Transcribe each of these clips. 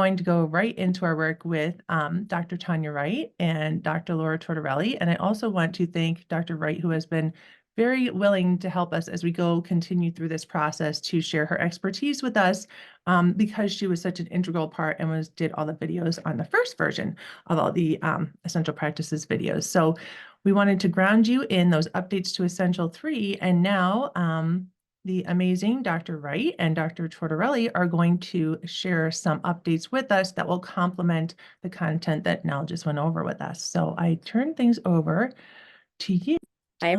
going to go right into our work with Dr. Tanya Wright and Dr. Laura Tortorelli. And I also want to thank Dr. Wright, who has been very willing to help us as we continue through this process to share her expertise with us, because she was such an integral part and did all the videos on the first version of all the Essential Practices videos. So we wanted to ground you in those updates to Essential 3, and now the amazing Dr. Wright and Dr. Tortorelli are going to share some updates with us that will complement the content that Nell just went over with us. So I turn things over to you. Hi,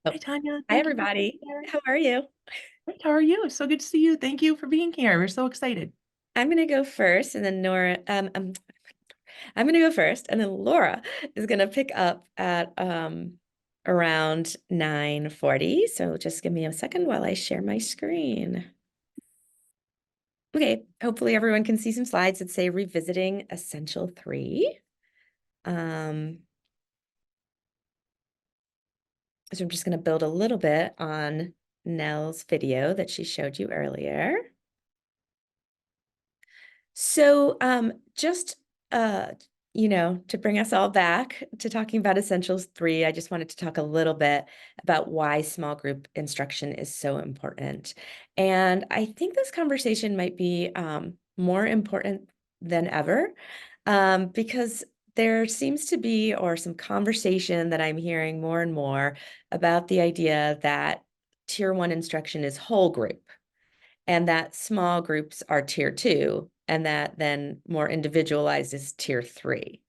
Hi, Tanya. Hi, everybody. How are you? Great. How are you? So good to see you. Thank you for being here. We're so excited. I'm going to go first, and then I'm going to go first, and then Laura is going to pick up at around 9:40. So just give me a second while I share my screen. Okay, hopefully everyone can see some slides that say Revisiting Essential 3. So I'm just going to build a little bit on Nell's video that she showed you earlier. So just, to bring us all back to talking about Essentials 3, I just wanted to talk a little bit about why small group instruction is so important. And I think this conversation might be more important than ever, because there seems to be, or some conversation that I'm hearing more and more about the idea that Tier 1 instruction is whole group, and that small groups are Tier 2, and that then more individualized is Tier 3.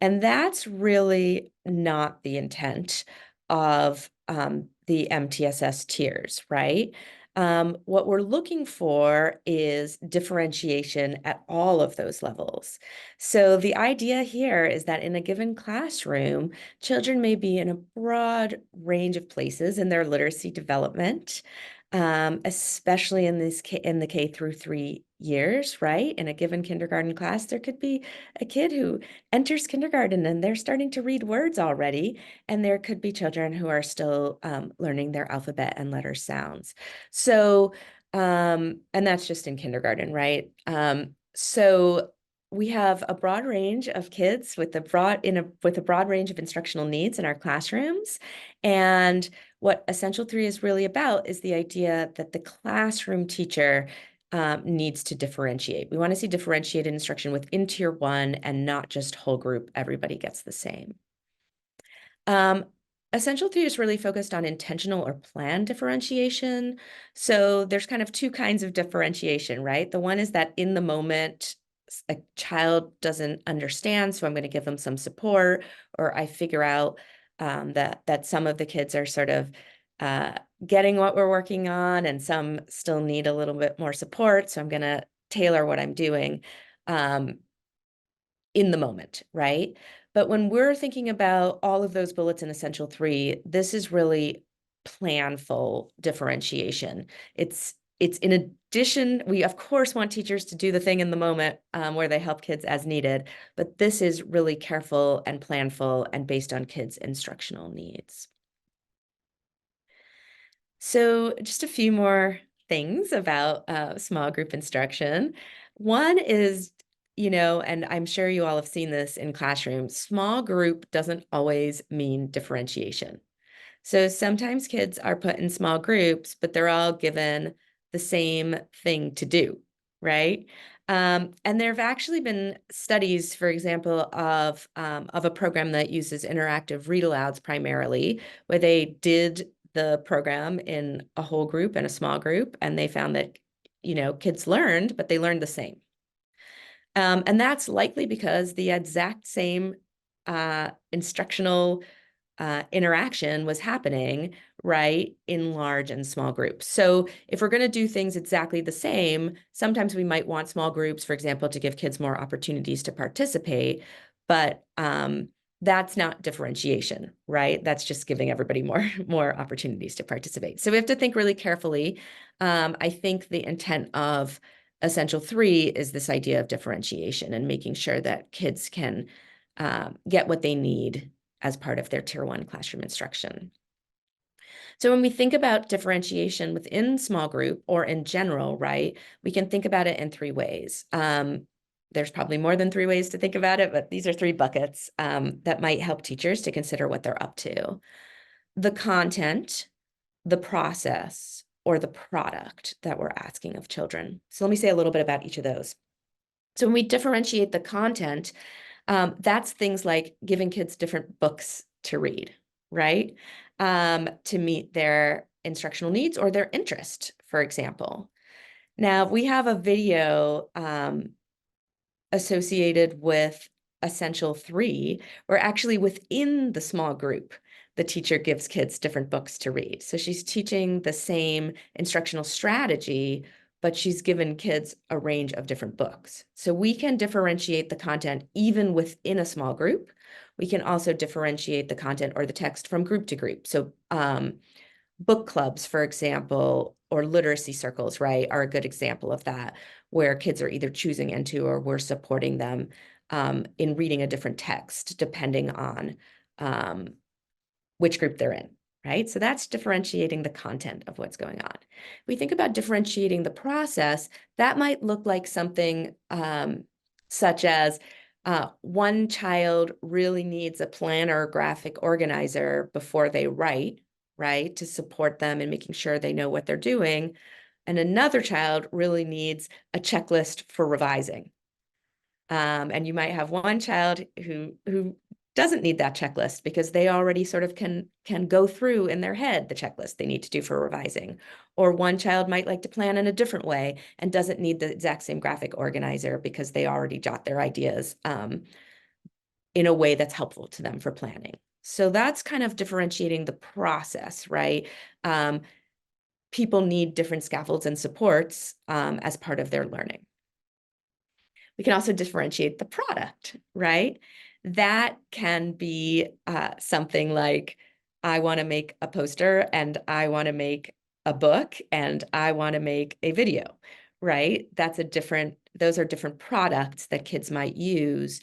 And that's really not the intent of the MTSS tiers, right? What we're looking for is differentiation at all of those levels. So the idea here is that in a given classroom, children may be in a broad range of places in their literacy development, especially in the K through 3 years, right? In a given kindergarten class, there could be a kid who enters kindergarten and they're starting to read words already, and there could be children who are still learning their alphabet and letter sounds. So, and that's just in kindergarten, right? So we have a broad range of kids with a broad range of instructional needs in our classrooms. And what Essential 3 is really about is the idea that the classroom teacher needs to differentiate. We want to see differentiated instruction within Tier 1 and not just whole group, everybody gets the same. Essential 3 is really focused on intentional or planned differentiation. So there's kind of two kinds of differentiation, right? The one is that in the moment, a child doesn't understand, so I'm going to give them some support, or I figure out that some of the kids are sort of getting what we're working on, and some still need a little bit more support, so I'm going to tailor what I'm doing in the moment, right? But when we're thinking about all of those bullets in Essential 3, this is really planful differentiation. It's in addition, we of course want teachers to do the thing in the moment where they help kids as needed, but this is really careful and planful and based on kids' instructional needs. So just a few more things about small group instruction. One is, and I'm sure you all have seen this in classrooms, small group doesn't always mean differentiation. So sometimes kids are put in small groups, but they're all given the same thing to do, right? And there have actually been studies, for example, of a program that uses interactive read-alouds primarily, where they did the program in a whole group and a small group, and they found that, kids learned, but they learned the same. And that's likely because the exact same instructional interaction was happening, right, in large and small groups. So if we're going to do things exactly the same, sometimes we might want small groups, for example, to give kids more opportunities to participate, but that's not differentiation, right? That's just giving everybody more opportunities to participate. So we have to think really carefully. I think the intent of Essential 3 is this idea of differentiation and making sure that kids can get what they need as part of their Tier 1 classroom instruction. So when we think about differentiation within small group or in general, right, we can think about it in three ways. There's probably more than three ways to think about it, but these are three buckets that might help teachers to consider what they're up to. The content, the process, or the product that we're asking of children. So let me say a little bit about each of those. So when we differentiate the content, that's things like giving kids different books to read, right? To meet their instructional needs or their interest, for example. Now, we have a video associated with Essential 3, where actually within the small group, the teacher gives kids different books to read. So she's teaching the same instructional strategy, but she's given kids a range of different books. So we can differentiate the content even within a small group. We can also differentiate the content or the text from group to group. So book clubs, for example, or literacy circles, right, are a good example of that, where kids are either choosing into or we're supporting them in reading a different text, depending on which group they're in, right? So that's differentiating the content of what's going on. If we think about differentiating the process, that might look like something such as one child really needs a planner or graphic organizer before they write, right, to support them in making sure they know what they're doing. And another child really needs a checklist for revising. And you might have one child who doesn't need that checklist because they already sort of can go through in their head the checklist they need to do for revising. Or one child might like to plan in a different way and doesn't need the exact same graphic organizer because they already jot their ideas in a way that's helpful to them for planning. So that's kind of differentiating the process, right? People need different scaffolds and supports as part of their learning. We can also differentiate the product, right? That can be something like, I want to make a poster and I want to make a book and I want to make a video, right? Those are different products that kids might use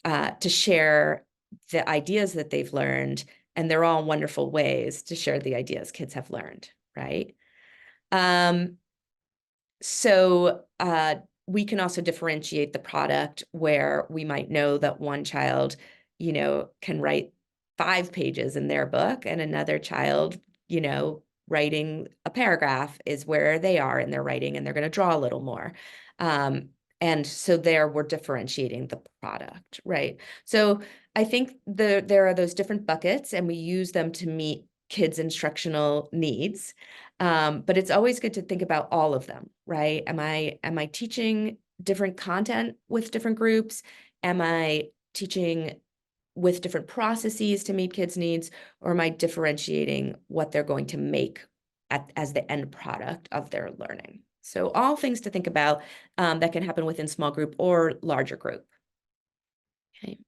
to share the ideas that they've learned. And they're all wonderful ways to share the ideas kids have learned, right? So we can also differentiate the product where we might know that one child, can write 5 pages in their book and another child, writing a paragraph is where they are in their writing and they're going to draw a little more. And so there we're differentiating the product, right? So I think there are those different buckets and we use them to meet kids' instructional needs. But it's always good to think about all of them, right? Am I teaching different content with different groups? Am I teaching with different processes to meet kids' needs? Or am I differentiating what they're going to make as the end product of their learning? So all things to think about that can happen within small group or larger group. Okay.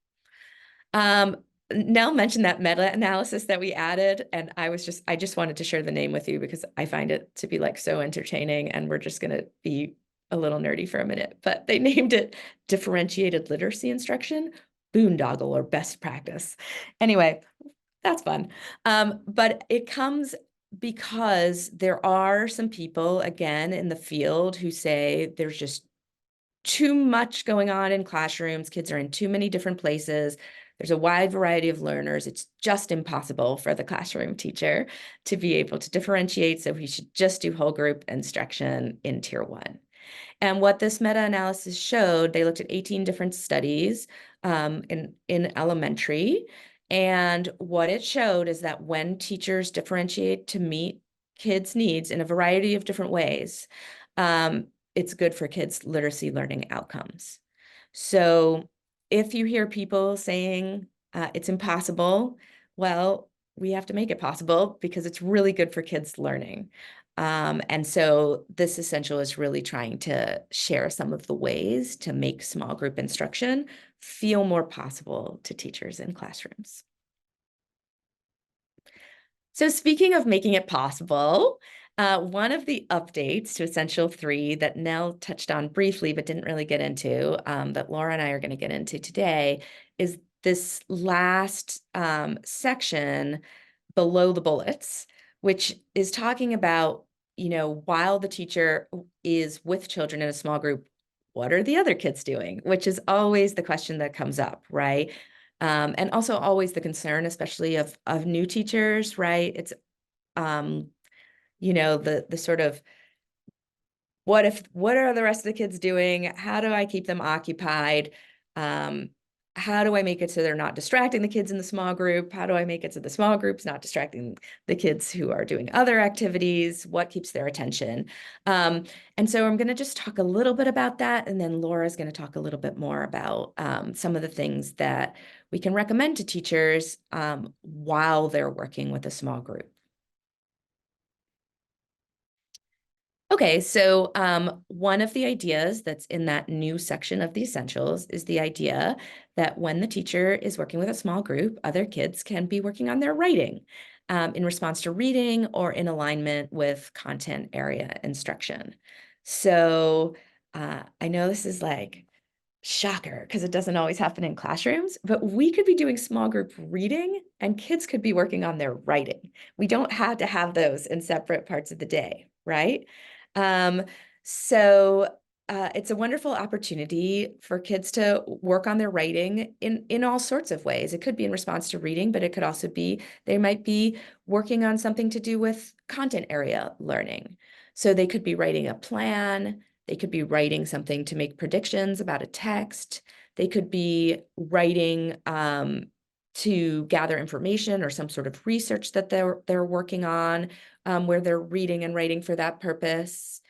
Nell mentioned that meta-analysis that we added, and I just wanted to share the name with you because I find it to be like so entertaining, and we're just going to be a little nerdy for a minute, but they named it Differentiated Literacy Instruction, Boondoggle or Best Practice. Anyway, that's fun. But it comes because there are some people, again, in the field who say there's just too much going on in classrooms. Kids are in too many different places. There's a wide variety of learners. It's just impossible for the classroom teacher to be able to differentiate. So we should just do whole group instruction in Tier 1. And what this meta-analysis showed, they looked at 18 different studies in elementary. And what it showed is that when teachers differentiate to meet kids' needs in a variety of different ways, it's good for kids' literacy learning outcomes. So if you hear people saying it's impossible, well, we have to make it possible because it's really good for kids' learning. And so this essential is really trying to share some of the ways to make small group instruction feel more possible to teachers in classrooms. So speaking of making it possible, one of the updates to Essential 3 that Nell touched on briefly but didn't really get into, that Laura and I are going to get into today, is this last section below the bullets, which is talking about, while the teacher is with children in a small group, what are the other kids doing? Which is always the question that comes up, right? And also always the concern, especially of new teachers, right? It's, the sort of, what are the rest of the kids doing? How do I keep them occupied? How do I make it so they're not distracting the kids in the small group? How do I make it so the small group's not distracting the kids who are doing other activities? What keeps their attention? And so I'm going to just talk a little bit about that. And then Laura's going to talk a little bit more about some of the things that we can recommend to teachers while they're working with a small group. Okay, so one of the ideas that's in that new section of the essentials is the idea that when the teacher is working with a small group, other kids can be working on their writing in response to reading or in alignment with content area instruction. So I know this is like shocker because it doesn't always happen in classrooms, but we could be doing small group reading and kids could be working on their writing. We don't have to have those in separate parts of the day, right? Um, so it's a wonderful opportunity for kids to work on their writing in all sorts of ways. It could be in response to reading, but it could also be they might be working on something to do with content area learning. So they could be writing a plan. They could be writing something to make predictions about a text. They could be writing to gather information or some sort of research that they're working on, where they're reading and writing for that purpose.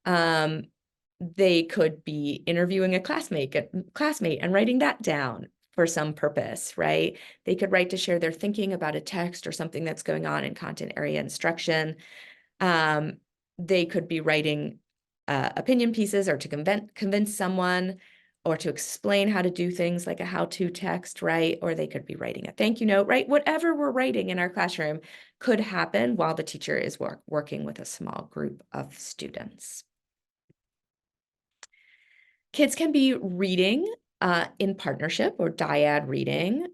They could be interviewing a classmate and writing that down for some purpose, right? They could write to share their thinking about a text or something that's going on in content area instruction. They could be writing opinion pieces or to convince someone or to explain how to do things like a how-to text, right? Or they could be writing a thank you note, right? Whatever we're writing in our classroom could happen while the teacher is working with a small group of students. Kids can be reading in partnership or dyad reading.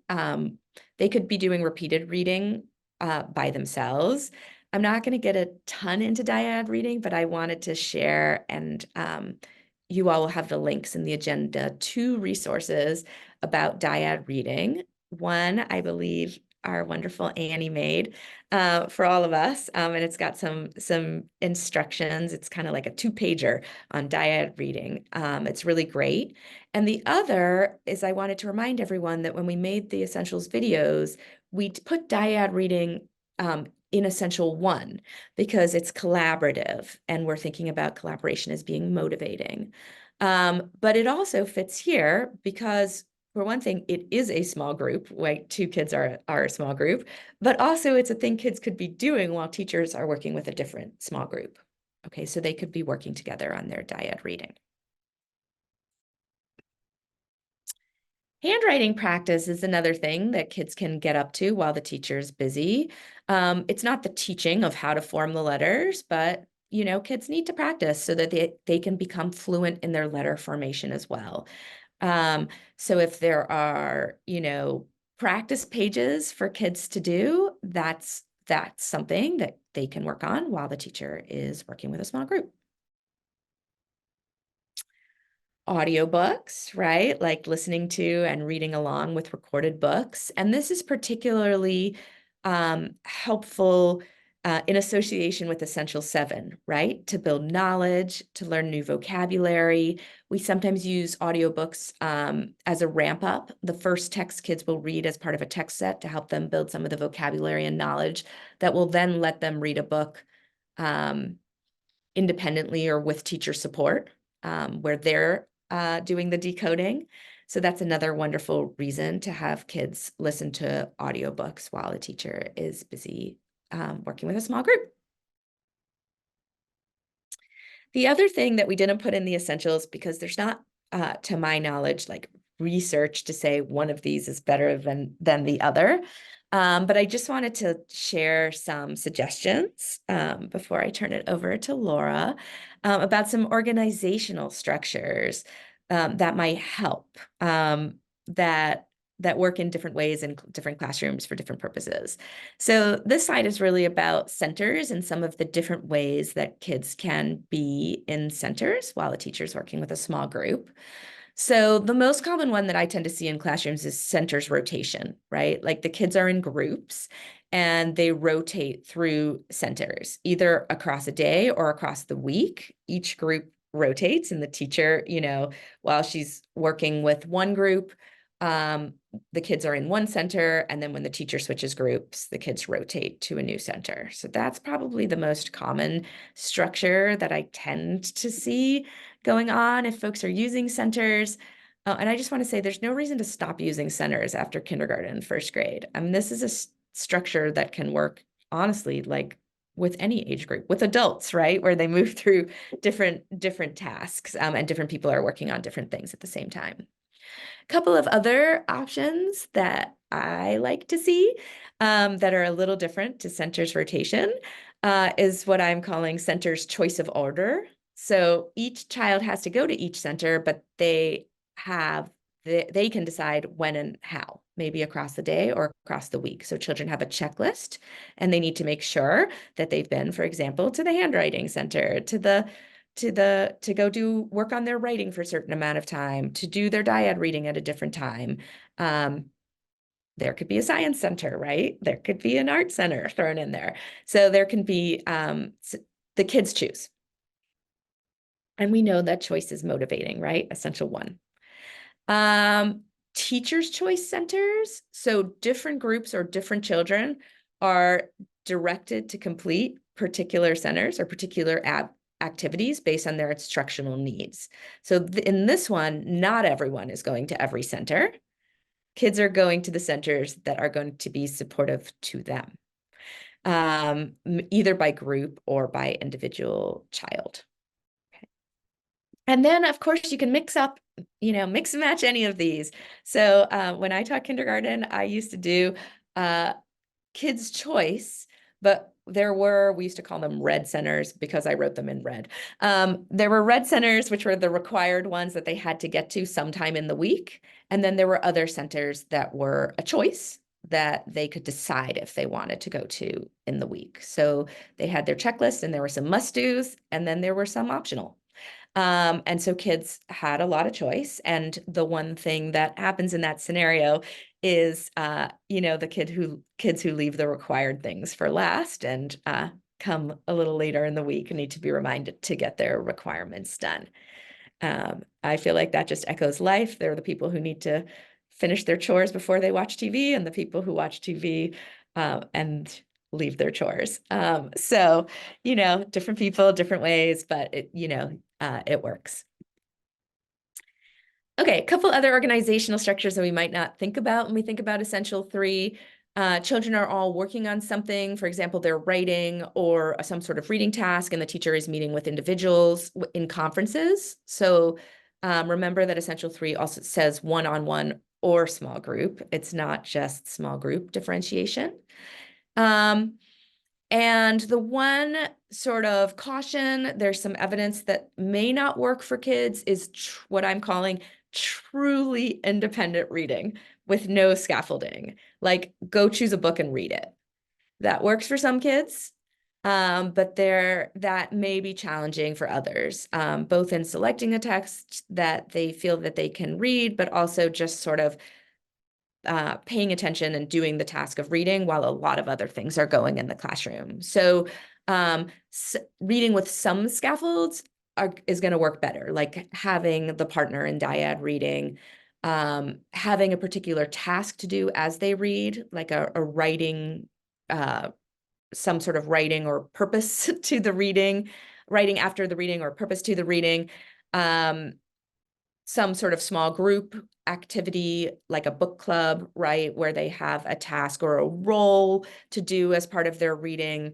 They could be doing repeated reading by themselves. I'm not going to get a ton into dyad reading, but I wanted to share, and you all will have the links in the agenda, 2 resources about dyad reading. One, I believe, our wonderful Annie made for all of us, and it's got some instructions. It's kind of like a 2-pager on dyad reading. It's really great. And the other is I wanted to remind everyone that when we made the Essentials videos, we put dyad reading in Essential 1 because it's collaborative and we're thinking about collaboration as being motivating. But it also fits here because, for one thing, it is a small group, like 2 kids are a small group, but also it's a thing kids could be doing while teachers are working with a different small group. Okay, so they could be working together on their dyad reading. Handwriting practice is another thing that kids can get up to while the teacher is busy. It's not the teaching of how to form the letters, but kids need to practice so that they can become fluent in their letter formation as well. So if there are, practice pages for kids to do, that's something that they can work on while the teacher is working with a small group. Audiobooks, right? Like listening to and reading along with recorded books. And this is particularly helpful in association with Essential 7, right? To build knowledge, to learn new vocabulary. We sometimes use audiobooks as a ramp up. The first text kids will read as part of a text set to help them build some of the vocabulary and knowledge that will then let them read a book independently or with teacher support, where they're doing the decoding. So that's another wonderful reason to have kids listen to audiobooks while the teacher is busy working with a small group. The other thing that we didn't put in the essentials, because there's not, to my knowledge, like research to say one of these is better than the other. But I just wanted to share some suggestions before I turn it over to Laura about some organizational structures that might help, that that work in different ways in different classrooms for different purposes. So this slide is really about centers and some of the different ways that kids can be in centers while a teacher is working with a small group. So the most common one that I tend to see in classrooms is centers rotation, right? Like the kids are in groups and they rotate through centers, either across a day or across the week. Each group rotates, and the teacher, while she's working with one group, the kids are in one center, and then when the teacher switches groups, the kids rotate to a new center. So that's probably the most common structure that I tend to see going on if folks are using centers. And I just want to say there's no reason to stop using centers after kindergarten, first grade. I mean, this is a structure that can work, honestly, like with any age group, with adults, right? Where they move through different tasks, and different people are working on different things at the same time. A couple of other options that I like to see, that are a little different to centers rotation, is what I'm calling centers choice of order. So each child has to go to each center, but they can decide when and how, maybe across the day or across the week. So children have a checklist, and they need to make sure that they've been, for example, to the handwriting center, to go do work on their writing for a certain amount of time, to do their dyad reading at a different time. There could be a science center, right? There could be an art center thrown in there. So there can be, the kids choose. And we know that choice is motivating, right? Essential one. Teachers' choice centers. So different groups or different children are directed to complete particular centers or particular activities based on their instructional needs. So in this one, not everyone is going to every center. Kids are going to the centers that are going to be supportive to them, either by group or by individual child. Okay. And then, of course, you can mix and match any of these. So when I taught kindergarten, I used to do kids' choice, but we used to call them red centers because I wrote them in red. There were red centers, which were the required ones that they had to get to sometime in the week. And then there were other centers that were a choice that they could decide if they wanted to go to in the week. So they had their checklist, and there were some must-dos, and then there were some optional. And so kids had a lot of choice. And the one thing that happens in that scenario is, the kids who leave the required things for last and come a little later in the week need to be reminded to get their requirements done. I feel like that just echoes life. They're the people who need to finish their chores before they watch TV, and the people who watch TV and leave their chores. So, different people, different ways, but it works. Okay, a couple other organizational structures that we might not think about when we think about Essential 3. Children are all working on something. For example, they're writing or some sort of reading task, and the teacher is meeting with individuals in conferences. So remember that Essential 3 also says one-on-one or small group. It's not just small group differentiation. And the one sort of caution, there's some evidence that may not work for kids, is what I'm calling truly independent reading with no scaffolding. Like, go choose a book and read it. That works for some kids, but that may be challenging for others, both in selecting a text that they feel that they can read, but also just sort of paying attention and doing the task of reading while a lot of other things are going in the classroom. So reading with some scaffolds is going to work better, like having the partner in dyad reading, having a particular task to do as they read, like a writing, some sort of writing or purpose to the reading, writing after the reading or purpose to the reading, some sort of small group activity, like a book club, right, where they have a task or a role to do as part of their reading,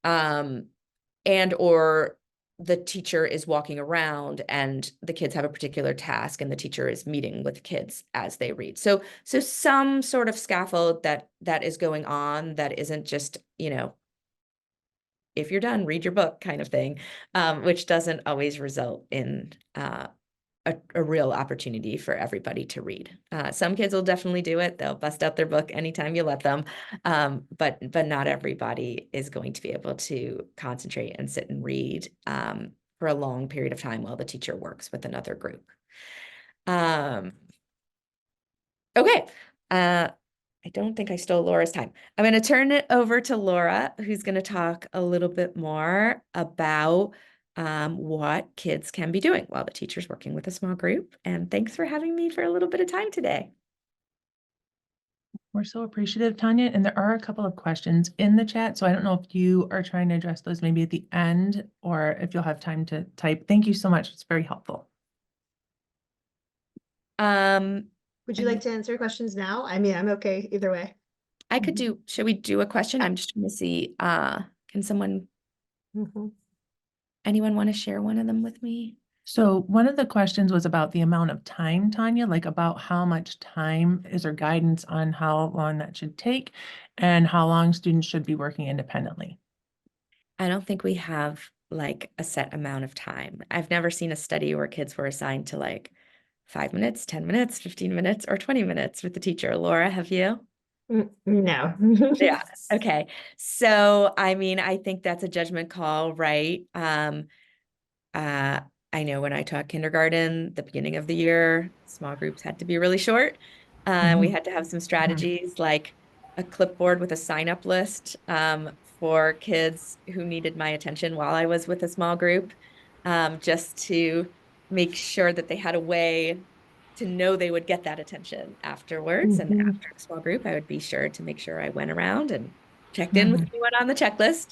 and or the teacher is walking around and the kids have a particular task and the teacher is meeting with kids as they read. So some sort of scaffold that is going on that isn't just, if you're done, read your book kind of thing, which doesn't always result in a a real opportunity for everybody to read. Some kids will definitely do it. They'll bust out their book anytime you let them. But not everybody is going to be able to concentrate and sit and read for a long period of time while the teacher works with another group. Okay. I don't think I stole Laura's time. I'm going to turn it over to Laura, who's going to talk a little bit more about what kids can be doing while the teacher's working with a small group. And thanks for having me for a little bit of time today. We're so appreciative, Tanya. And there are a couple of questions in the chat. So I don't know if you are trying to address those maybe at the end or if you'll have time to type. Thank you so much. It's very helpful. Would you like to answer questions now? I mean, I'm okay either way. I could do, should we do a question? I'm just trying to see, can someone, anyone want to share one of them with me? So one of the questions was about the amount of time, Tanya, like about how much time is there guidance on how long that should take and how long students should be working independently? I don't think we have like a set amount of time. I've never seen a study where kids were assigned to like 5 minutes, 10 minutes, 15 minutes, or 20 minutes with the teacher. Laura, have you? No. Yeah. Okay. So, I mean, I think that's a judgment call, right? I know when I taught kindergarten, the beginning of the year, small groups had to be really short. We had to have some strategies like a clipboard with a sign-up list for kids who needed my attention while I was with a small group, just to make sure that they had a way to know they would get that attention afterwards. And after a small group, I would be sure to make sure I went around and checked in with anyone on the checklist.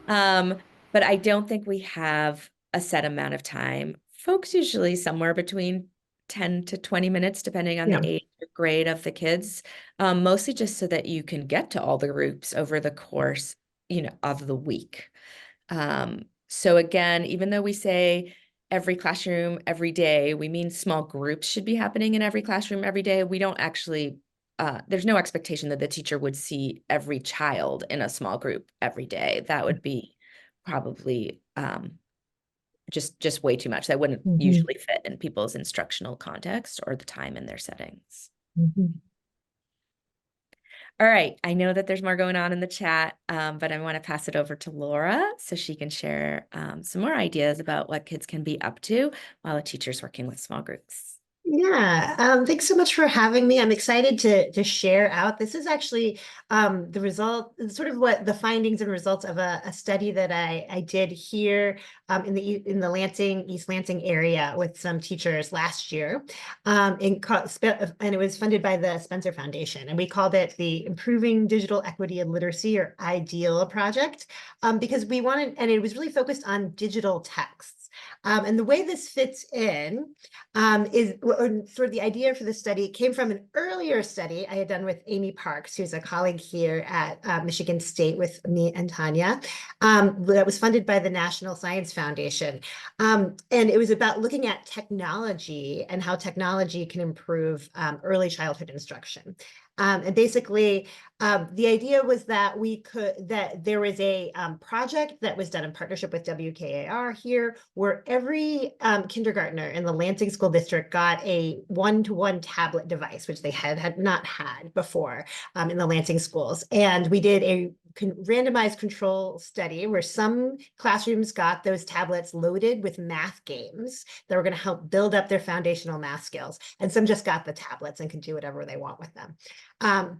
But I don't think we have a set amount of time. Folks usually somewhere between 10 to 20 minutes, depending on the age or grade of the kids, mostly just so that you can get to all the groups over the course, of the week. So again, even though we say every classroom, every day, we mean small groups should be happening in every classroom every day. We don't actually, there's no expectation that the teacher would see every child in a small group every day. That would be probably just way too much. That wouldn't usually fit in people's instructional context or the time in their settings. All right, I know that there's more going on in the chat, but I want to pass it over to Laura so she can share some more ideas about what kids can be up to while a teacher's working with small groups. Yeah, thanks so much for having me. I'm excited to share out. This is actually the result, sort of what the findings and results of a study that I did here in the Lansing, East Lansing area with some teachers last year, and it was funded by the Spencer Foundation, and we called it the Improving Digital Equity and Literacy, or IDEAL project, because we wanted, and it was really focused on digital texts. And the way this fits in is sort of the idea for the study came from an earlier study I had done with Amy Parks, who's a colleague here at Michigan State with me and Tanya, that was funded by the National Science Foundation. And it was about looking at technology and how technology can improve early childhood instruction. And basically, the idea was that there was a project that was done in partnership with WKAR here, where every kindergartner in the Lansing School District got a one-to-one tablet device, which they had not had before in the Lansing schools. And we did a randomized control study where some classrooms got those tablets loaded with math games that were going to help build up their foundational math skills. And some just got the tablets and could do whatever they want with them.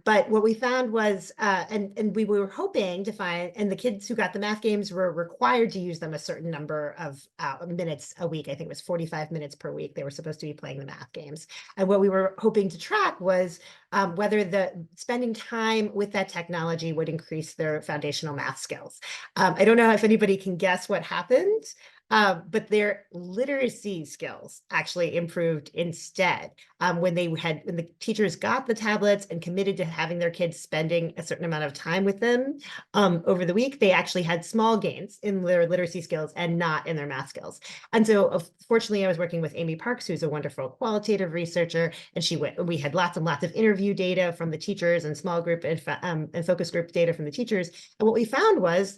But what we found was, and we were hoping to find, and the kids who got the math games were required to use them a certain number of minutes a week. I think it was 45 minutes per week. They were supposed to be playing the math games. And what we were hoping to track was whether the spending time with that technology would increase their foundational math skills. I don't know if anybody can guess what happened. But their literacy skills actually improved instead. When the teachers got the tablets and committed to having their kids spending a certain amount of time with them over the week, they actually had small gains in their literacy skills and not in their math skills. And so fortunately, I was working with Amy Parks, who's a wonderful qualitative researcher, and we had lots and lots of interview data from the teachers and small group and focus group data from the teachers. And what we found was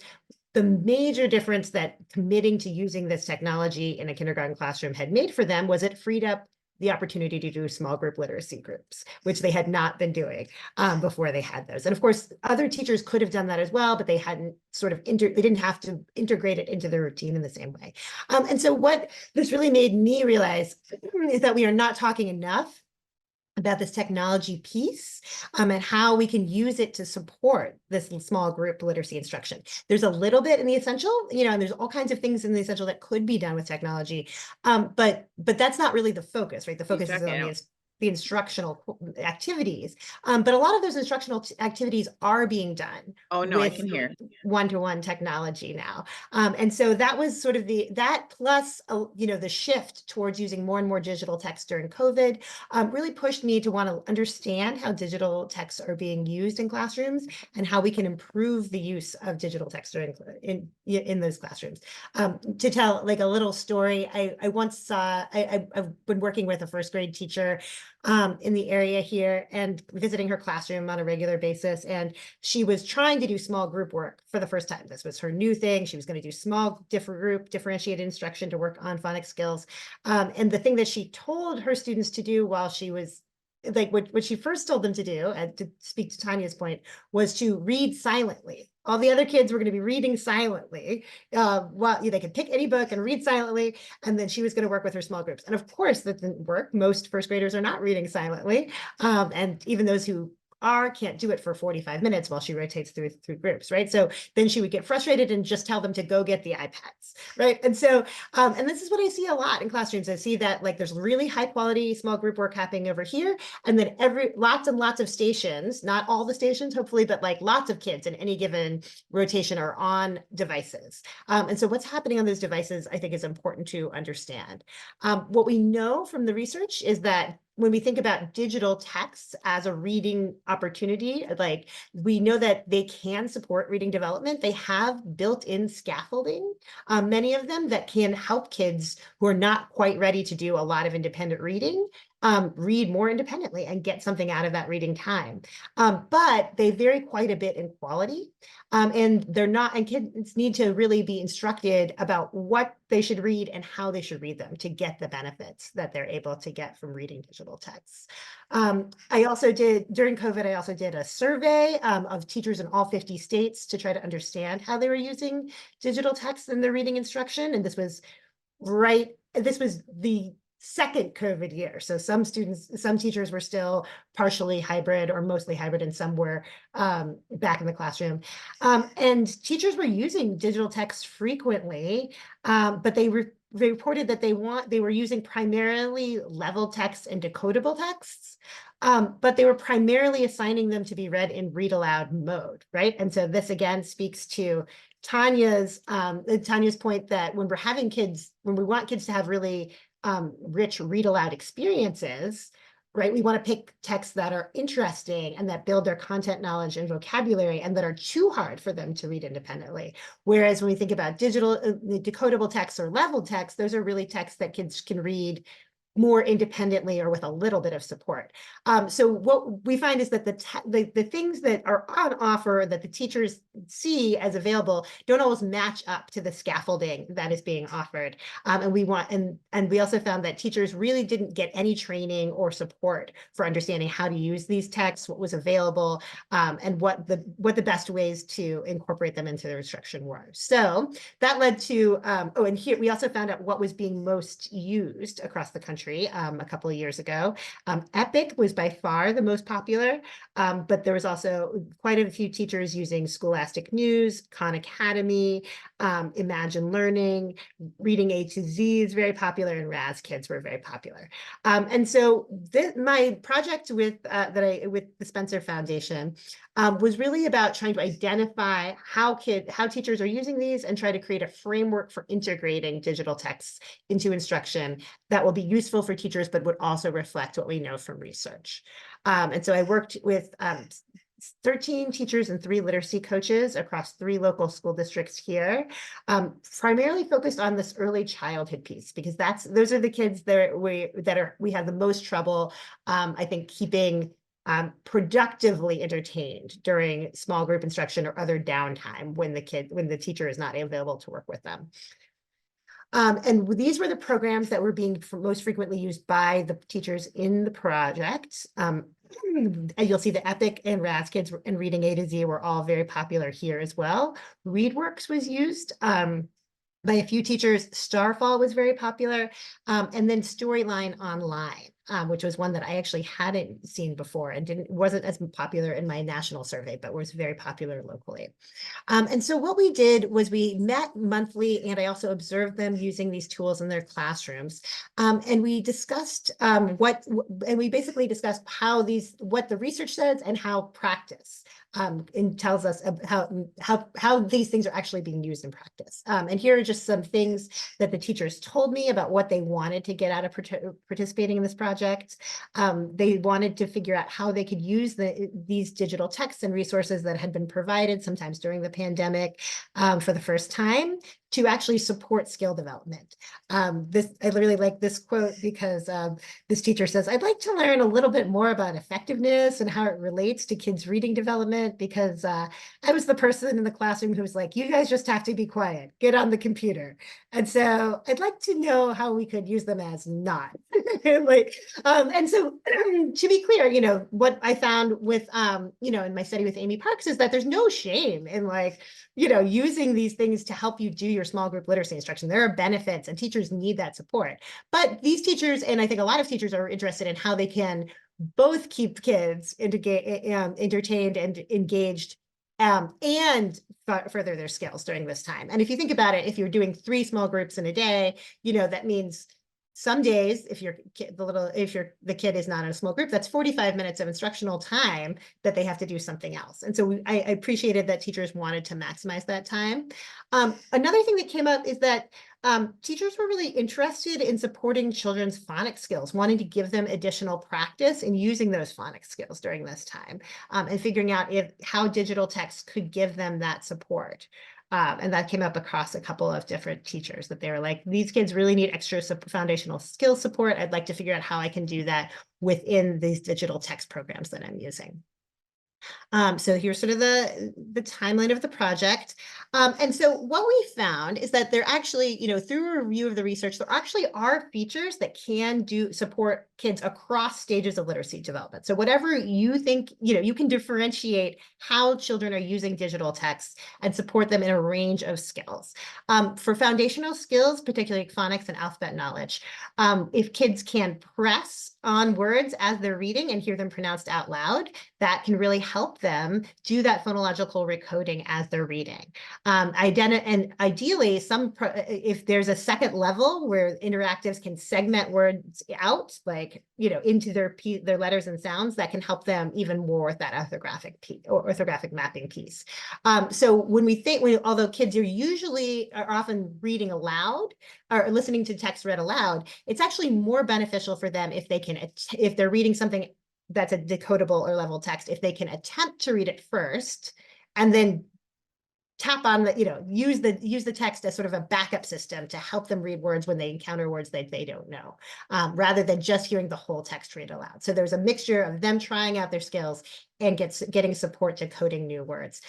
the major difference that committing to using this technology in a kindergarten classroom had made for them was it freed up the opportunity to do small group literacy groups, which they had not been doing before they had those. And of course, other teachers could have done that as well, but they hadn't sort of, they didn't have to integrate it into their routine in the same way. And so what this really made me realize is that we are not talking enough about this technology piece and how we can use it to support this small group literacy instruction. There's a little bit in the essential, and there's all kinds of things in the essential that could be done with technology, but that's not really the focus, right? The focus is on the instructional activities, but a lot of those instructional activities are being done. Oh no, I can hear one-to-one technology now, and so that was sort of that plus the shift towards using more and more digital text during COVID really pushed me to want to understand how digital texts are being used in classrooms and how we can improve the use of digital text in those classrooms. To tell like a little story, I once saw I've been working with a first grade teacher in the area here and visiting her classroom on a regular basis. And she was trying to do small group work for the first time. This was her new thing. She was going to do small differentiated instruction to work on phonics skills. And the thing that she told her students to do while she was like what she first told them to do, and to speak to Tanya's point, was to read silently. All the other kids were going to be reading silently. While they could pick any book and read silently, and then she was going to work with her small groups. And of course, that didn't work. Most first graders are not reading silently, and even those who can't do it for 45 minutes while she rotates through groups, right? So then she would get frustrated and just tell them to go get the iPads, right? And so, and this is what I see a lot in classrooms. I see that like there's really high quality small group work happening over here, and then lots and lots of stations, not all the stations, hopefully, but like lots of kids in any given rotation are on devices. And so what's happening on those devices, I think, is important to understand. What we know from the research is that when we think about digital texts as a reading opportunity, like we know that they can support reading development. They have built-in scaffolding, many of them, that can help kids who are not quite ready to do a lot of independent reading read more independently and get something out of that reading time. But they vary quite a bit in quality. And they're not, and kids need to really be instructed about what they should read and how they should read them to get the benefits that they're able to get from reading digital texts. I also did, during COVID, I also did a survey of teachers in all 50 states to try to understand how they were using digital texts in their reading instruction. And this was the second COVID year. So some teachers were still partially hybrid or mostly hybrid, and some were back in the classroom. And teachers were using digital text frequently, but they reported that they were using primarily level text and decodable texts, but they were primarily assigning them to be read in read aloud mode, right? And so this again speaks to Tanya's point that when we want kids to have really rich read aloud experiences, right? We want to pick texts that are interesting and that build their content knowledge and vocabulary and that are too hard for them to read independently. Whereas when we think about digital decodable texts or level text, those are really texts that kids can read more independently or with a little bit of support. So what we find is that the things that are on offer that the teachers see as available don't always match up to the scaffolding that is being offered. And we also found that teachers really didn't get any training or support for understanding how to use these texts, what was available, and what the best ways to incorporate them into their instruction were. So that led to, and here we also found out what was being most used across the country a couple of years ago. Epic was by far the most popular, but there was also quite a few teachers using Scholastic News, Khan Academy, Imagine Learning, Reading A to Z is very popular, and Raz Kids were very popular. And so my project with the Spencer Foundation was really about trying to identify how teachers are using these and try to create a framework for integrating digital texts into instruction that will be useful for teachers, but would also reflect what we know from research. And so I worked with 13 teachers and 3 literacy coaches across 3 local school districts here, primarily focused on this early childhood piece, because those are the kids that we have the most trouble, I think, keeping productively entertained during small group instruction or other downtime when the teacher is not available to work with them. And these were the programs that were being most frequently used by the teachers in the project. And you'll see the EPIC and RAS Kids and Reading A to Z were all very popular here as well. ReadWorks was used by a few teachers. Starfall was very popular. And then Storyline Online, which was one that I actually hadn't seen before and wasn't as popular in my national survey, but was very popular locally. And so what we did was we met monthly, and I also observed them using these tools in their classrooms. And we discussed and we basically discussed what the research says and how practice and tells us how these things are actually being used in practice. And here are just some things that the teachers told me about what they wanted to get out of participating in this project. They wanted to figure out how they could use these digital texts and resources that had been provided, sometimes during the pandemic, for the first time, to actually support skill development. I really like this quote because this teacher says, "I'd like to learn a little bit more about effectiveness and how it relates to kids' reading development, because I was the person in the classroom who was like, you guys just have to be quiet, get on the computer." And so I'd like to know how we could use them as not. And so to be clear, what I found with, in my study with Amy Parks is that there's no shame in using these things to help you do your small group literacy instruction. There are benefits, and teachers need that support. But these teachers, and I think a lot of teachers, are interested in how they can both keep kids entertained and engaged, and further their skills during this time. And if you think about it, if you're doing 3 small groups in a day, that means some days, if the kid is not in a small group, that's 45 minutes of instructional time that they have to do something else. And so I appreciated that teachers wanted to maximize that time. Another thing that came up is that teachers were really interested in supporting children's phonics skills, wanting to give them additional practice in using those phonics skills during this time, and figuring out how digital text could give them that support. And that came up across a couple of different teachers, that they were like, these kids really need extra foundational skill support. I'd like to figure out how I can do that within these digital text programs that I'm using. So here's sort of the timeline of the project. And so what we found is that there actually, through a review of the research, there actually are features that can support kids across stages of literacy development. So whatever you think, you can differentiate how children are using digital texts and support them in a range of skills. For foundational skills, particularly phonics and alphabet knowledge, if kids can press on words as they're reading and hear them pronounced out loud, that can really help them do that phonological recoding as they're reading. And ideally, if there's a second level where interactives can segment words out, into their letters and sounds, that can help them even more with that orthographic mapping piece. So although kids are often reading aloud or listening to text read aloud, it's actually more beneficial for them if they're reading something that's a decodable or level text, if they can attempt to read it first and then tap on use the text as sort of a backup system to help them read words when they encounter words that they don't know, rather than just hearing the whole text read aloud. So there's a mixture of them trying out their skills and getting support to coding new words.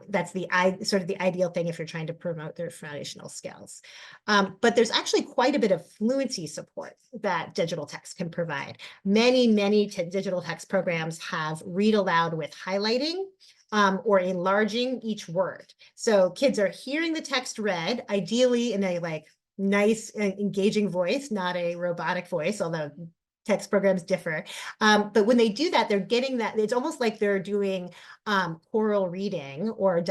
That's sort of the ideal thing if you're trying to promote their foundational skills. But there's actually quite a bit of fluency support that digital text can provide. Many digital text programs have read aloud with highlighting, or enlarging each word. So kids are hearing the text read, ideally in a nice, engaging voice, not a robotic voice, although text programs differ. But when they do that, they're getting that. It's almost like they're doing choral reading or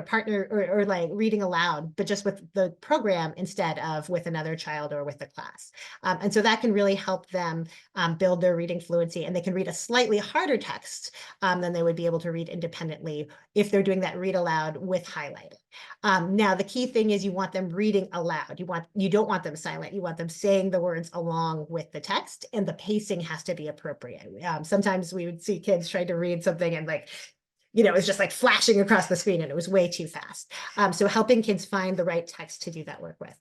partner or reading aloud, but just with the program instead of with another child or with the class. And so that can really help them build their reading fluency, and they can read a slightly harder text than they would be able to read independently if they're doing that read aloud with highlighting. Now, the key thing is you want them reading aloud. You don't want them silent. You want them saying the words along with the text, and the pacing has to be appropriate. Sometimes we would see kids trying to read something and you know, it was just like flashing across the screen and it was way too fast. So helping kids find the right text to do that work with.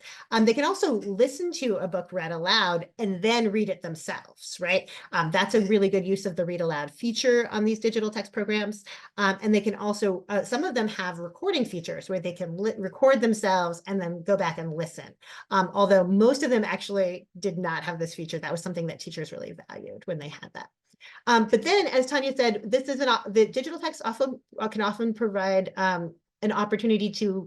They can also listen to a book read aloud and then read it themselves, right? That's a really good use of the read aloud feature on these digital text programs. And they can also, some of them have recording features where they can record themselves and then go back and listen. Although most of them actually did not have this feature. That was something that teachers really valued when they had that. But then, as Tanya said, this is the digital text can often provide an opportunity to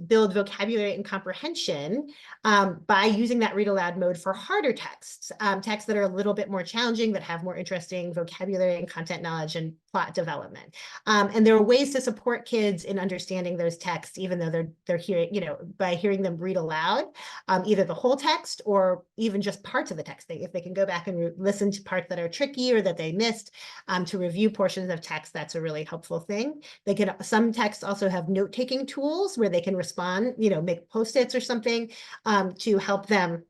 build vocabulary and comprehension by using that read aloud mode for harder texts, texts that are a little bit more challenging, that have more interesting vocabulary and content knowledge and plot development. And there are ways to support kids in understanding those texts, even though they're hearing, you know, by hearing them read aloud, either the whole text or even just parts of the text. If they can go back and listen to parts that are tricky or that they missed, to review portions of text, that's a really helpful thing. Some texts also have note-taking tools where they can respond, you know, make post-its or something to help them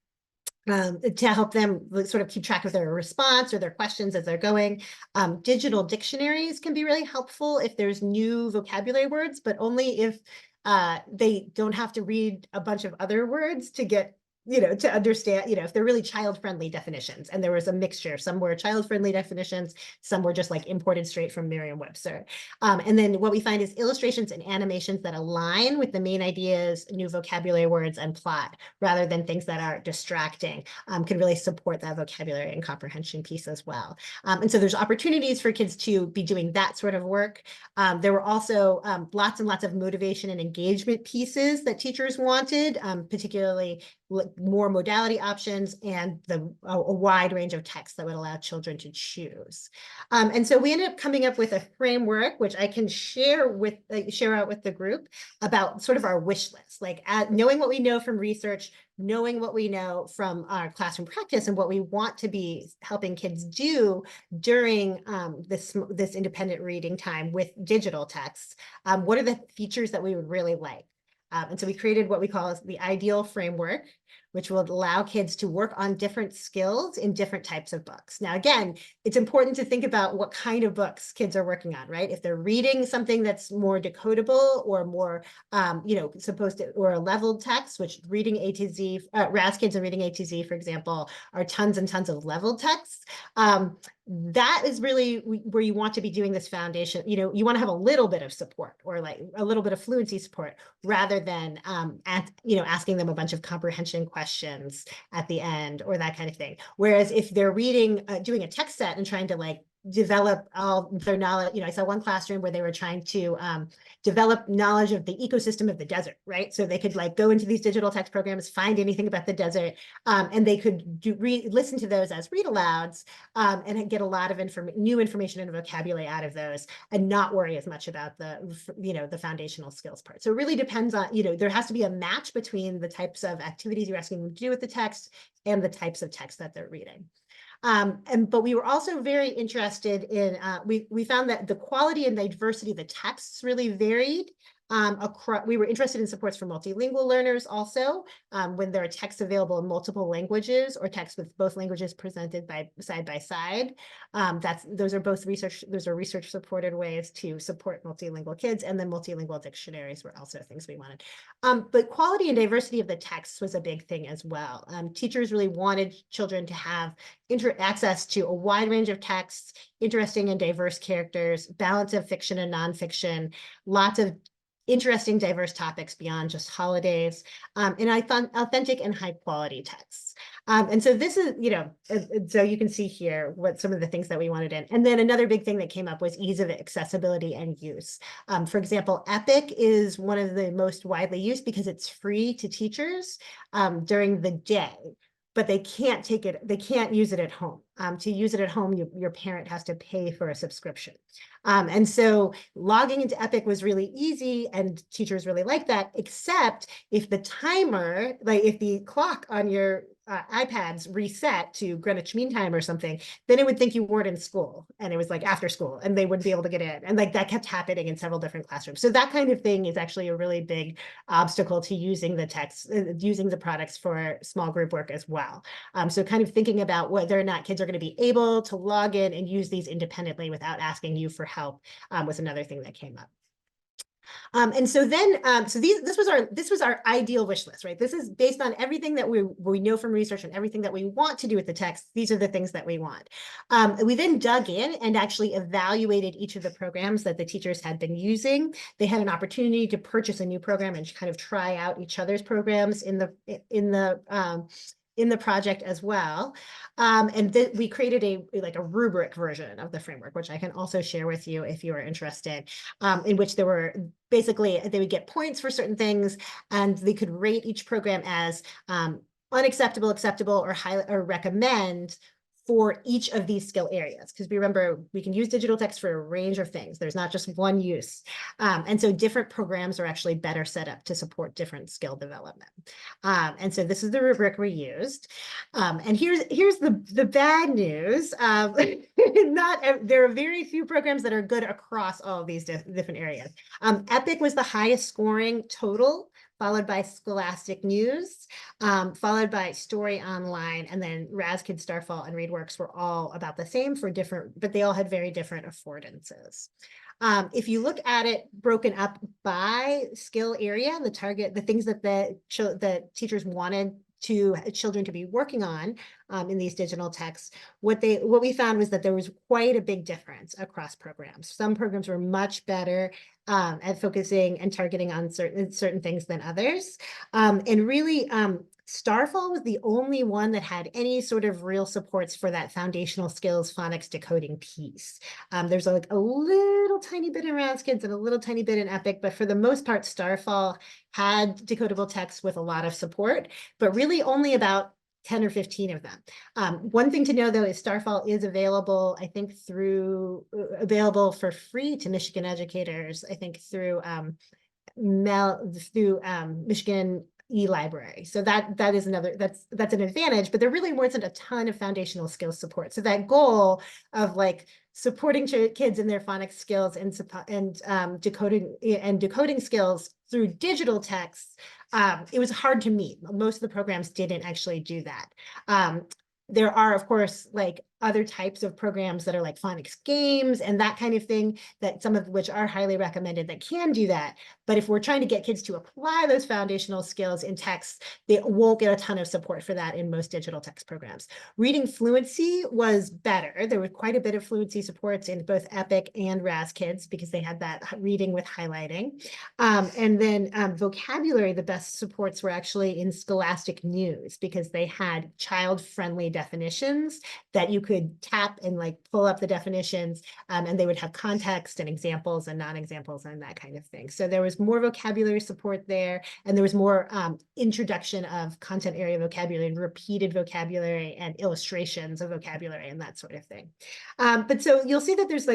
sort of keep track of their response or their questions as they're going. Digital dictionaries can be really helpful if there's new vocabulary words, but only if they don't have to read a bunch of other words to get, you know, to understand, you know, if they're really child-friendly definitions. And there was a mixture. Some were child-friendly definitions, some were just like imported straight from Merriam-Webster. And then what we find is illustrations and animations that align with the main ideas, new vocabulary words, and plot, rather than things that are distracting, can really support that vocabulary and comprehension piece as well. And so there's opportunities for kids to be doing that sort of work. There were also lots and lots of motivation and engagement pieces that teachers wanted, particularly more modality options and a wide range of texts that would allow children to choose. And so we ended up coming up with a framework, which I can share out with the group, about sort of our wish list, like knowing what we know from research, knowing what we know from our classroom practice and what we want to be helping kids do during this independent reading time with digital texts. What are the features that we would really like? And so we created what we call the ideal framework, which will allow kids to work on different skills in different types of books. Now, again, it's important to think about what kind of books kids are working on, right? If they're reading something that's more decodable or more, you know, or a leveled text, which reading A to Z, RAS kids and reading A to Z, for example, are tons and tons of leveled texts. That is really where you want to be doing this foundation. You know, you want to have a little bit of support or like a little bit of fluency support rather than, you know, asking them a bunch of comprehension questions at the end or that kind of thing. Whereas if they're reading, doing a text set and trying to like develop all their knowledge, you know, I saw one classroom where they were trying to develop knowledge of the ecosystem of the desert, right? So they could like go into these digital text programs, find anything about the desert, and they could listen to those as read alouds and get a lot of new information and vocabulary out of those and not worry as much about the, you know, the foundational skills part. So it really depends on, you know, there has to be a match between the types of activities you're asking them to do with the text and the types of text that they're reading. But we were also very interested in, we found that the quality and diversity of the texts really varied. We were interested in supports for multilingual learners also, when there are texts available in multiple languages or texts with both languages presented side by side. Those are research supported ways to support multilingual kids, and then multilingual dictionaries were also things we wanted. But quality and diversity of the texts was a big thing as well. Teachers really wanted children to have access to a wide range of texts, interesting and diverse characters, balance of fiction and nonfiction, lots of interesting, diverse topics beyond just holidays, and I found authentic and high quality texts. And so this is, you know, so you can see here what some of the things that we wanted in. And then another big thing that came up was ease of accessibility and use. For example, Epic is one of the most widely used because it's free to teachers during the day, but they can't use it at home. To use it at home, your parent has to pay for a subscription. And so logging into Epic was really easy and teachers really like that, except if the timer, like if the clock on your iPads reset to Greenwich Mean Time or something, then it would think you weren't in school and it was like after school and they wouldn't be able to get in. And like that kept happening in several different classrooms. So that kind of thing is actually a really big obstacle to using the text, using the products for small group work as well. So kind of thinking about whether or not kids are are going to be able to log in and use these independently without asking you for help, was another thing that came up. And so then, this was our ideal wish list, right? This is based on everything that we know from research and everything that we want to do with the text. These are the things that we want. We then dug in and actually evaluated each of the programs that the teachers had been using. They had an opportunity to purchase a new program and kind of try out each other's programs in the project as well. And we created a rubric version of the framework, which I can also share with you if you are interested, in which there were basically, they would get points for certain things, and they could rate each program as unacceptable, acceptable, or recommend for each of these skill areas. Because remember, we can use digital text for a range of things. There's not just one use. And so different programs are actually better set up to support different skill development. And so this is the rubric we used. And here's the bad news. There are very few programs that are good across all of these different areas. EPIC was the highest scoring total, followed by Scholastic News, followed by Story Online, and then RasKids, Starfall, and ReadWorks were all about the same but they all had very different affordances. If you look at it broken up by skill area, the things that the teachers wanted children to be working on in these digital texts, what we found was that there was quite a big difference across programs. Some programs were much better at focusing and targeting on certain things than others. And really, Starfall was the only one that had any sort of real supports for that foundational skills phonics decoding piece. There's like a little tiny bit in RasKids and a little tiny bit in EPIC, but for the most part, Starfall had decodable text with a lot of support, but really only about 10 or 15 of them. One thing to know, though, is Starfall is available, I think, available for free to Michigan educators, I think through Michigan e-library. So that is that's an advantage, but there really wasn't a ton of foundational skills support. So that goal of like supporting kids in their phonics skills and decoding skills through digital texts, it was hard to meet. Most of the programs didn't actually do that. There are, of course, like other types of programs that are like phonics games and that kind of thing, that some of which are highly recommended that can do that. But if we're trying to get kids to apply those foundational skills in text, they won't get a ton of support for that in most digital text programs. Reading fluency was better. There were quite a bit of fluency supports in both EPIC and RasKids because they had that reading with highlighting. And then vocabulary, the best supports were actually in Scholastic News because they had child-friendly definitions that you could tap and like pull up the definitions, and they would have context and examples and non-examples and that kind of thing. So there was more vocabulary support there, and there was more introduction of content area vocabulary and repeated vocabulary and illustrations of vocabulary and that sort of thing. But so you'll see that there's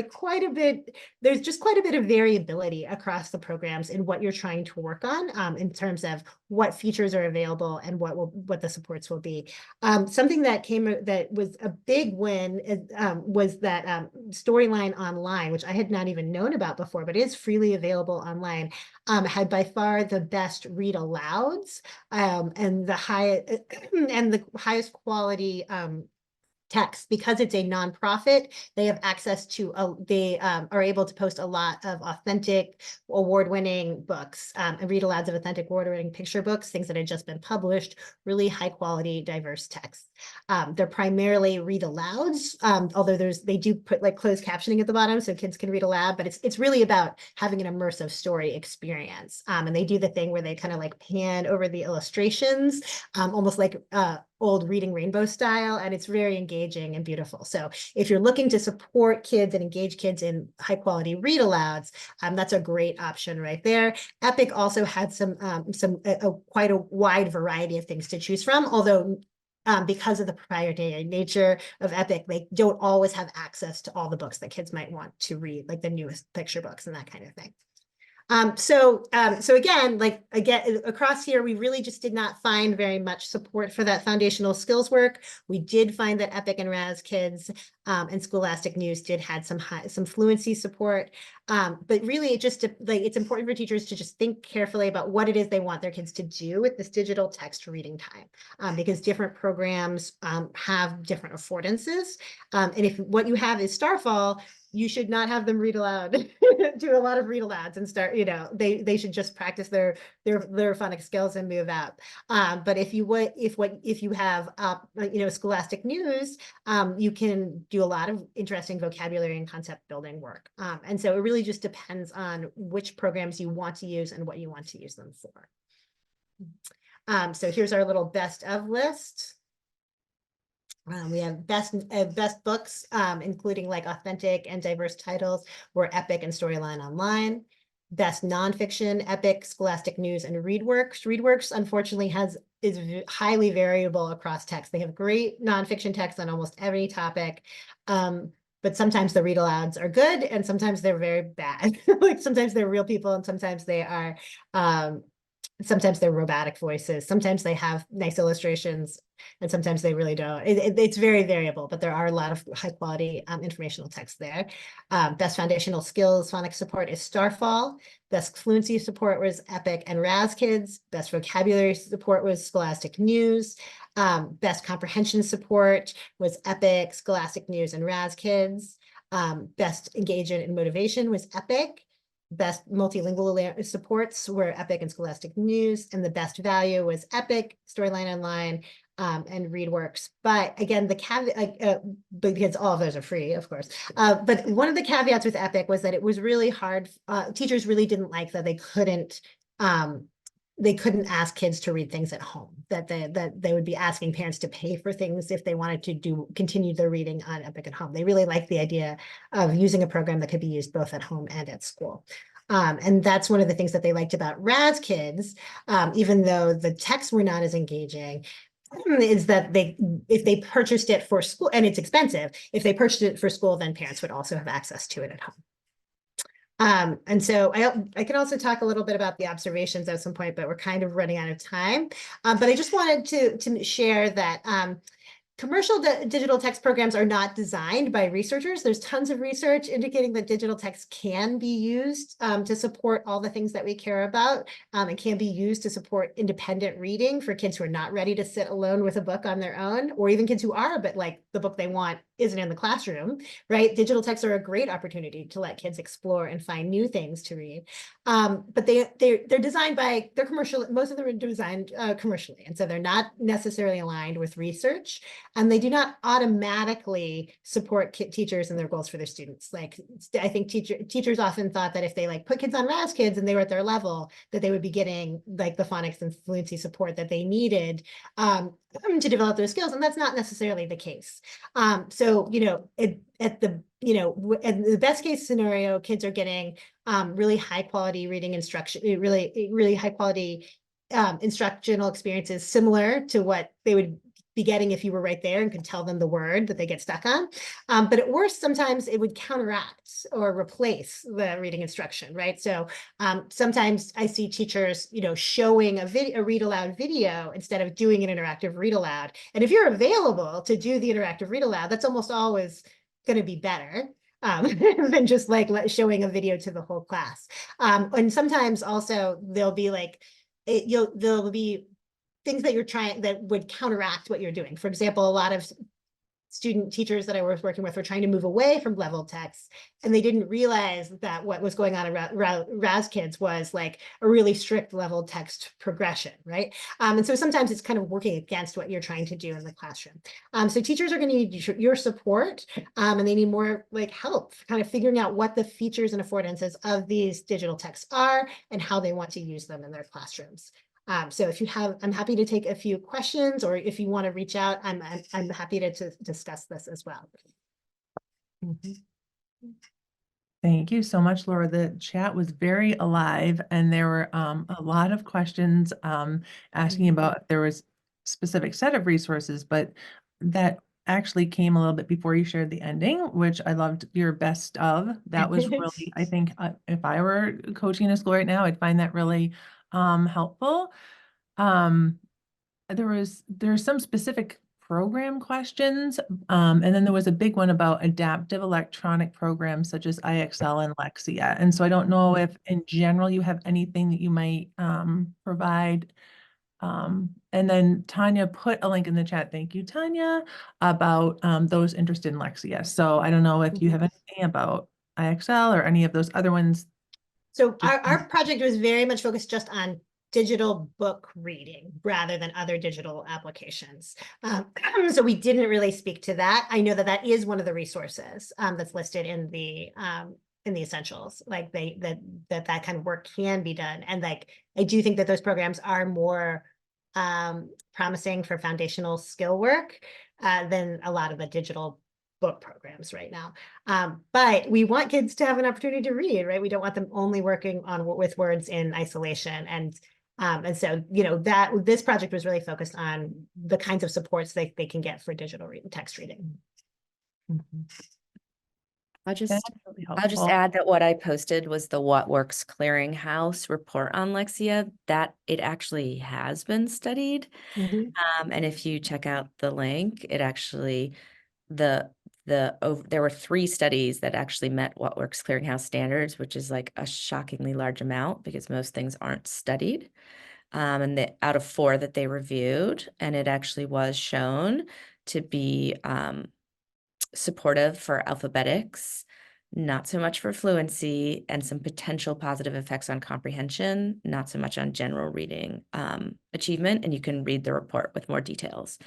just quite a bit of variability across the programs in what you're trying to work on in terms of what features are available and what the supports will be. Something that was a big win was that Storyline Online, which I had not even known about before, but is freely available online, had by far the best read alouds and the highest quality text. Because it's a nonprofit, they have access to they are able to post a lot of authentic award-winning books and read alouds of authentic award-winning picture books, things that had just been published, really high quality diverse texts. They're primarily read alouds, although they do put like closed captioning at the bottom so kids can read aloud, but it's really about having an immersive story experience. And they do the thing where they kind of like pan over the illustrations, almost like old Reading Rainbow style, and it's very engaging and beautiful. So if you're looking to support kids and engage kids in high quality read alouds, that's a great option right there. EPIC also had quite a wide variety of things to choose from, although because of the proprietary nature of EPIC, they don't always have access to all the books that kids might want to read, like the newest picture books and that kind of thing. So again, across here, we really just did not find very much support for that foundational skills work. We did find that Epic and Raz Kids and Scholastic News did had some fluency support. But really, it's important for teachers to just think carefully about what it is they want their kids to do with this digital text reading time, because different programs have different affordances. And if what you have is Starfall, you should not have them read aloud, do a lot of read alouds and start, they should just practice their phonics skills and move up. But if you have, Scholastic News, you can do a lot of interesting vocabulary and concept building work. And so it really just depends on which programs you want to use and what you want to use them for. So here's our little best of list. We have best books, including like authentic and diverse titles, were Epic and Storyline Online. Best nonfiction, Epic, Scholastic News, and ReadWorks. ReadWorks, unfortunately, is highly variable across text. They have great nonfiction text on almost every topic, but sometimes the read alouds are good, and sometimes they're very bad. Like sometimes they're real people, and sometimes they are. Sometimes they're robotic voices. Sometimes they have nice illustrations, and sometimes they really don't. It's very variable, but there are a lot of high quality informational text there. Best foundational skills phonics support is Starfall. Best fluency support was Epic and Raz Kids. Best vocabulary support was Scholastic News. Best comprehension support was Epic, Scholastic News, and Raz Kids. Best engagement and motivation was Epic. Best multilingual supports were Epic and Scholastic News, and the best value was Epic, Storyline Online, and ReadWorks. But again, the caveat, because all of those are free, of course. But one of the caveats with Epic was that it was really hard. Teachers really didn't like that they couldn't ask kids to read things at home, that they would be asking parents to pay for things if they wanted to continue their reading on Epic at home. They really liked the idea of using a program that could be used both at home and at school. And that's one of the things that they liked about Raz Kids, even though the texts were not as engaging, is that if they purchased it for school, and it's expensive, if they purchased it for school, then parents would also have access to it at home. And so I can also talk a little bit about the observations at some point, but we're kind of running out of time. But I just wanted to share that commercial digital text programs are not designed by researchers. There's tons of research indicating that digital text can be used to support all the things that we care about, and can be used to support independent reading for kids who are not ready to sit alone with a book on their own, or even kids who are, but like the book they want isn't in the classroom, right? Digital texts are a great opportunity to let kids explore and find new things to read. But they're designed they're commercial. Most of them are designed commercially, and so they're not necessarily aligned with research. And they do not automatically support teachers and their goals for their students. Like, I think teachers often thought that if they put kids on Raz Kids and they were at their level, that they would be getting like the phonics and fluency support that they needed to develop those skills. And that's not necessarily the case. So, at the best case scenario, kids are getting really high quality reading instruction, really high quality instructional experiences similar to what they would be getting if you were right there and could tell them the word that they get stuck on. But at worst, sometimes it would counteract or replace the reading instruction, right? So sometimes I see teachers, showing a read aloud video instead of doing an interactive read aloud. And if you're available to do the interactive read aloud, that's almost always going to be better than just showing a video to the whole class. And sometimes also there'll be there'll be things that you're trying that would counteract what you're doing. For example, a lot of teachers that I was working with were trying to move away from leveled text, and they didn't realize that what was going on around Raz Kids was like a really strict leveled text progression, right? And so sometimes it's kind of working against what you're trying to do in the classroom. So teachers are going to need your support, and they need more help kind of figuring out what the features and affordances of these digital texts are and how they want to use them in their classrooms. So if you have, I'm happy to take a few questions, or if you want to reach out, I'm happy to discuss this as well. Thank you so much, Laura. The chat was very alive, and there were a lot of questions asking about if there was a specific set of resources, but that actually came a little bit before you shared the ending, which I loved your best of. That was really, I think, if I were coaching a school right now, I'd find that really helpful. There's some specific program questions, and then there was a big one about adaptive electronic programs such as IXL and Lexia. And so I don't know if in general you have anything that you might provide. And then Tanya put a link in the chat, thank you, Tanya, about those interested in Lexia. So I don't know if you have anything about IXL or any of those other ones. So our project was very much focused just on digital book reading rather than other digital applications. So we didn't really speak to that. I know that that is one of the resources that's listed in the essentials, like that kind of work can be done. And like, I do think that those programs are more promising for foundational skill work than a lot of the digital book programs right now. But we want kids to have an opportunity to read, right? We don't want them only working with words in isolation. And so, you know, that this project was really focused on the kinds of supports they can get for digital text reading. I'll just Really I'll just helpful. add that what I posted was the What Works Clearinghouse report on Lexia, that it actually has been studied. And if you check out the link, it actually, there were 3 studies that actually met What Works Clearinghouse standards, which is like a shockingly large amount because most things aren't studied. And out of 4 that they reviewed, and it actually was shown to be supportive for alphabetics, not so much for fluency, and some potential positive effects on comprehension, not so much on general reading achievement. And you can read the report with more details.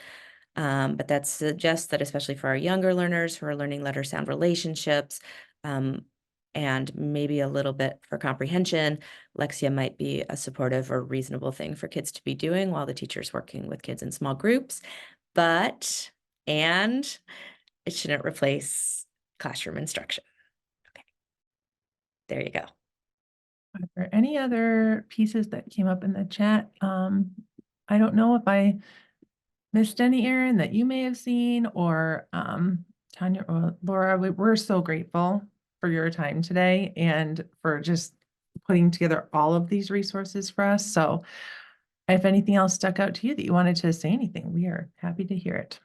But that suggests that especially for our younger learners who are learning letter sound relationships, and maybe a little bit for comprehension, Lexia might be a supportive or reasonable thing for kids to be doing while the teacher's working with kids in small groups. And it shouldn't replace classroom instruction. Okay. There you go. Are there any other pieces that came up in the chat? I don't know if I missed any, Erin, that you may have seen, or Tanya or Laura. We're so grateful for your time today and for just putting together all of these resources for us. So if anything else stuck out to you that you wanted to say anything, we are happy to hear it.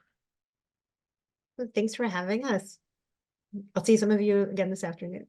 Thanks for having us. I'll see some of you again this afternoon.